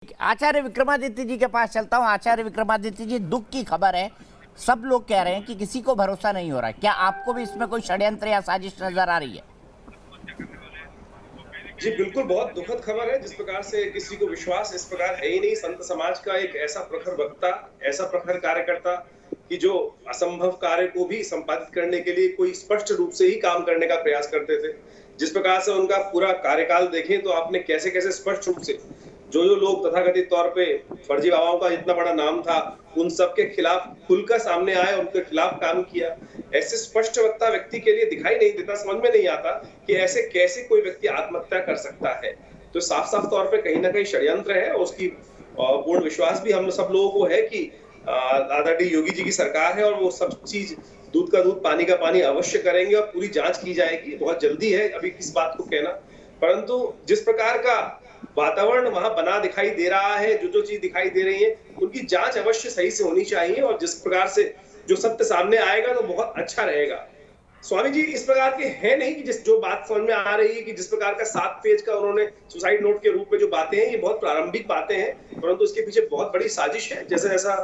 आचार्य विक्रमादित्य जी के पास चलता हूँ। आचार्य विक्रमादित्य जी, दुख की खबर है, सब लोग कह रहे हैं कि किसी को भरोसा नहीं हो रहा है। क्या आपको भी इसमें कोई षड्यंत्र या साजिश नजर आ रही है? जी, बिल्कुल, बहुत दुखद खबर है। जिस प्रकार से किसी को विश्वास इस प्रकार है ही नहीं। संत समाज का एक ऐसा प्रखर वक्ता, ऐसा प्रखर कार्यकर्ता कि जो असंभव कार्य को भी संपादित करने के लिए कोई स्पष्ट रूप से ही काम करने का प्रयास करते थे। जिस प्रकार से उनका पूरा कार्यकाल देखें तो आपने कैसे-कैसे स्पष्ट रूप से जो लोग तथाकथित तौर पे फर्जी बाबाओं का इतना बड़ा नाम था, उन सब के खिलाफ खुलकर सामने आए, उनके खिलाफ काम किया। ऐसे स्पष्ट वक्ता व्यक्ति के लिए दिखाई नहीं देता, समझ में नहीं आता कि ऐसे कैसे कोई व्यक्ति आत्महत्या कर सकता है। तो साफ-साफ तौर पे कहीं न कहीं षड्यंत्र है और उसकी पूर्ण विश्वास भी हम सब लोगों को है कि आदरणीय योगी जी की सरकार है और वो सब चीज़ दूध का दूध, पानी का पानी अवश्य करेंगे और पूरी जाँच की जाएगी। बहुत जल्दी है अभी किस बात को कहना, परंतु जिस प्रकार का वातावरण वहां बना दिखाई दे रहा है, जो चीज दिखाई दे रही है, उनकी जांच अवश्य सही से होनी चाहिए और जिस प्रकार से जो सत्य सामने आएगा तो बहुत अच्छा रहेगा। स्वामी जी इस प्रकार के हैं नहीं कि जिस जो बात समझ में आ रही है कि जिस प्रकार का 7 पेज का उन्होंने सुसाइड नोट के रूप में जो बातें हैं, ये बहुत प्रारंभिक बातें हैं, परंतु इसके पीछे बहुत बड़ी साजिश है। जैसा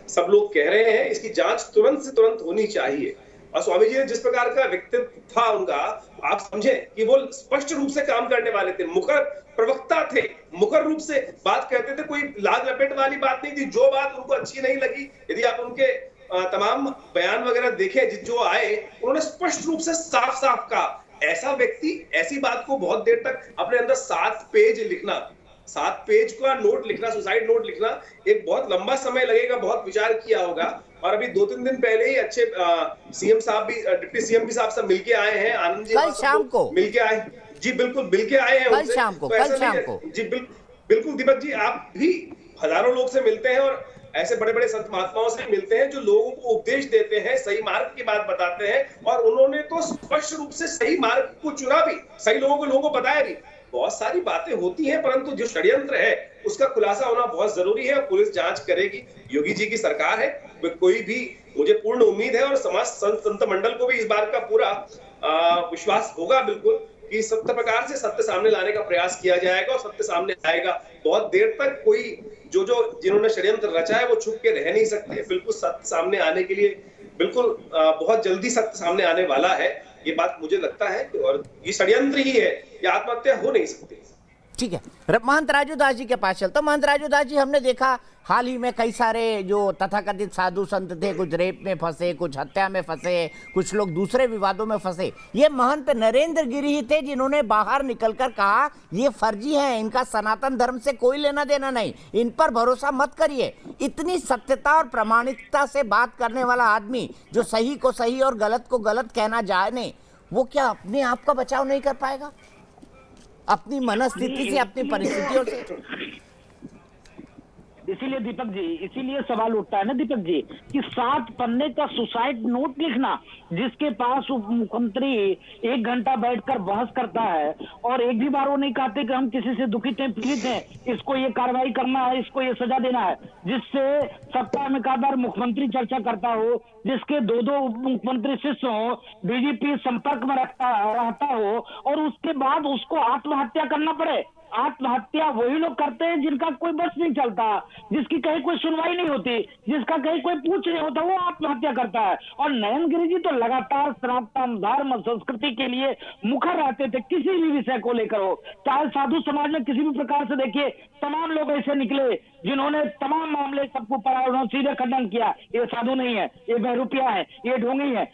सब लोग कह रहे हैं, इसकी जांच तुरंत से तुरंत होनी चाहिए। और स्वामी जी ने जिस प्रकार का व्यक्तित्व था उनका, आप समझे कि वो स्पष्ट रूप से काम करने वाले थे, मुखर प्रवक्ता थे, मुखर रूप से बात कहते थे, कोई लाग लपेट वाली बात नहीं थी। जो बात उनको अच्छी नहीं लगी, यदि आप उनके तमाम बयान वगैरह देखे जो आए, उन्होंने स्पष्ट रूप से साफ-साफ कहा। ऐसा व्यक्ति ऐसी बात को बहुत देर तक अपने अंदर 7 पेज लिखना, 7 पेज का नोट लिखना, सुसाइड नोट लिखना, एक बहुत लंबा समय लगेगा, बहुत विचार किया होगा। और अभी 2-3 दिन पहले ही अच्छे सीएम साहब भी, डिप्टी सीएम भी साहब सब मिलके आए हैं, आनंद जी कल शाम को मिलके आए। जी बिल्कुल, मिलके आए हैं कल उनसे। शाम को तो कल ऐसा शाम नहीं को है। जी बिल्कुल दीपक जी, आप भी हजारों लोग से मिलते हैं और ऐसे बड़े-बड़े संत महात्माओं से मिलते हैं जो लोगों को उपदेश देते हैं, सही मार्ग की बात बताते हैं और उन्होंने तो स्पष्ट रूप से सही मार्ग को चुना भी, सही लोगों को बताया भी। बहुत सारी बातें होती हैं, परंतु जो षड्यंत्र है उसका खुलासा होना बहुत जरूरी है। पुलिस जांच करेगी, योगी जी की सरकार है, कोई भी, मुझे पूर्ण उम्मीद है और समाज संत मंडल को भी इस बात का पूरा विश्वास होगा बिल्कुल कि सत्य प्रकार से सत्य सामने लाने का प्रयास किया जाएगा और सत्य सामने आएगा। बहुत देर तक कोई जो जिन्होंने षड्यंत्र रचा है वो छुप के रह नहीं सकते। बिल्कुल सत्य सामने आने के लिए बिल्कुल बहुत जल्दी सत्य सामने आने वाला है, ये बात मुझे लगता है। और ये षड्यंत्र ही है, ये आत्महत्या हो नहीं सकती। ठीक है, महंत राजू दास जी के पास चलता हूँ। महंत राजू दास जी, हमने देखा हाल ही में कई सारे जो तथाकथित साधु संत थे, कुछ रेप में फंसे, कुछ हत्या में फंसे, कुछ लोग दूसरे विवादों में फंसे। ये महंत नरेंद्र गिरी ही थे जिन्होंने बाहर निकलकर कहा ये फर्जी है, इनका सनातन धर्म से कोई लेना देना नहीं, इन पर भरोसा मत करिए। इतनी सत्यता और प्रामाणिकता से बात करने वाला आदमी, जो सही को सही और गलत को गलत कहना जाने, वो क्या अपने आप का बचाव नहीं कर पाएगा अपनी मनस्थिति से, अपनी परिस्थितियों से? इसीलिए दीपक जी, इसीलिए सवाल उठता है ना दीपक जी कि 7 पन्ने का सुसाइड नोट लिखना, जिसके पास उप मुख्यमंत्री 1 घंटा बैठकर बहस करता है और एक भी बार वो नहीं कहते कि हम किसी से दुखित हैं, पीड़ित हैं, इसको ये कार्रवाई करना है, इसको ये सजा देना है, जिससे सप्ताह में एक बार मुख्यमंत्री चर्चा करता हो, जिसके 2-2 उप मुख्यमंत्री शिष्य हो, डीजीपी संपर्क में रहता हो और उसके बाद उसको आत्महत्या करना पड़े। आत्महत्या वही लोग करते हैं जिनका कोई बस नहीं चलता, जिसकी कहीं कोई सुनवाई नहीं होती, जिसका कहीं कोई पूछ नहीं होता, वो आत्महत्या करता है। और नयन गिरी जी तो लगातार सनातन धर्म संस्कृति के लिए मुखर रहते थे, किसी भी विषय को लेकर हो, चाहे साधु समाज में किसी भी प्रकार से देखिए, तमाम लोग ऐसे निकले जिन्होंने तमाम मामले सबको पढ़ा, उन्होंने सीधे खंडन किया, ये साधु नहीं है, ये बहरूपिया है, ये ढोंगी है।